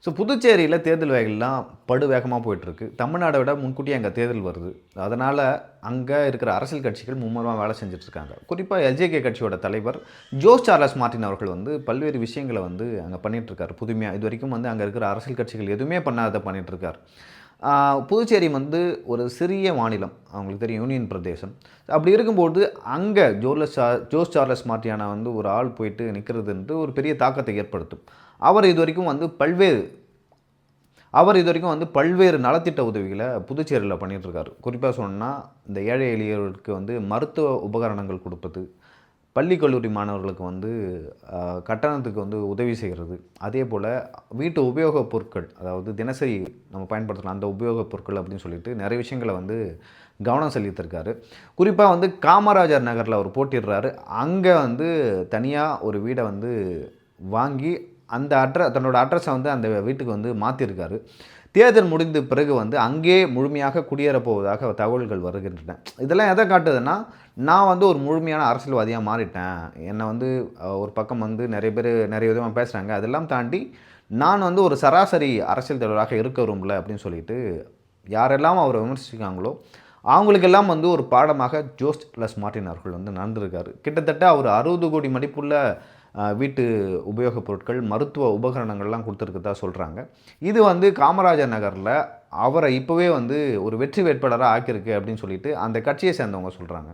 So புதுச்சேரியில் தேர்தல் வேகம்லாம் படு வேகமாக போயிட்டுருக்கு. தமிழ்நாடை விட முன்கூட்டியே அங்கே தேர்தல் வருது. அதனால் அங்கே இருக்கிற அரசியல் கட்சிகள் மும்முரமாக வேலை செஞ்சுட்ருக்காங்க. குறிப்பாக எல்ஜேகே கட்சியோட தலைவர் ஜோஸ் சார்லஸ் மார்ட்டின் அவர்கள் வந்து பல்வேறு விஷயங்களை வந்து அங்கே பண்ணிகிட்ருக்காரு புதுமையாக. இது வரைக்கும் வந்து அங்கே இருக்கிற அரசியல் கட்சிகள் எதுவுமே பண்ணாத பண்ணிகிட்ருக்கார். புதுச்சேரி வந்து ஒரு சிறிய மாநிலம், அவங்களுக்கு தெரியும், யூனியன் பிரதேசம். அப்படி இருக்கும்போது அங்கே ஜோஸ் சார்லஸ் மார்ட்டியானா வந்து ஒரு ஆள் போயிட்டு நிற்கிறதுன்ட்டு ஒரு பெரிய தாக்கத்தை ஏற்படுத்தும். அவர் இது வரைக்கும் வந்து பல்வேறு நலத்திட்ட உதவிகளை புதுச்சேரியில் பண்ணிகிட்ருக்காரு. குறிப்பாக சொன்னால் இந்த ஏழை எளியவர்களுக்கு வந்து மருத்துவ உபகரணங்கள் கொடுப்பது, பள்ளி கல்லூரி மாணவர்களுக்கு வந்து கட்டணத்துக்கு வந்து உதவி செய்கிறது, அதே போல் வீட்டு உபயோகப் பொருட்கள், அதாவது தினசரி நம்ம பயன்படுத்தலாம் அந்த உபயோகப் பொருட்கள் அப்படின்னு சொல்லிட்டு நிறைய விஷயங்களை வந்து கவனம் செலுத்தியிருக்காரு. குறிப்பாக வந்து காமராஜர் நகரில் அவர் போட்டிடுறாரு. அங்கே வந்து தனியாக ஒரு வீடை வந்து வாங்கி தன்னோட அட்ரஸை வந்து அந்த வீட்டுக்கு வந்து மாற்றிருக்காரு. தேர்தல் முடிந்த பிறகு வந்து அங்கேயே முழுமையாக குடியேறப் போவதாக தகவல்கள் வருகின்றன. இதெல்லாம் எதை காட்டுதுன்னா, நான் வந்து ஒரு முழுமையான அரசியல்வாதியாக மாறிட்டேன். என்னை வந்து ஒரு பக்கம் வந்து நிறைய பேர் நிறைய விதமாக பேசுகிறாங்க. அதெல்லாம் தாண்டி நான் வந்து ஒரு சராசரி அரசியல் தலைவராக இருக்க விரும்பல அப்படின்னு சொல்லிட்டு யாரெல்லாம் அவரை விமர்சிக்காங்களோ அவங்களுக்கெல்லாம் வந்து ஒரு பாடமாக ஜோஸ் சார்லஸ் மார்ட்டின் அவர்கள் வந்து நடந்திருக்காரு. கிட்டத்தட்ட அவர் 60 கோடி மதிப்புள்ள வீட்டு உபயோகப் பொருட்கள், மருத்துவ உபகரணங்கள்லாம் கொடுத்துருக்கதா சொல்கிறாங்க. இது வந்து காமராஜர் நகரில் அவரை இப்போவே வந்து ஒரு வெற்றி வேட்பாளராக ஆக்கியிருக்கு அப்படின்னு சொல்லிட்டு அந்த கட்சியை சேர்ந்தவங்க சொல்கிறாங்க.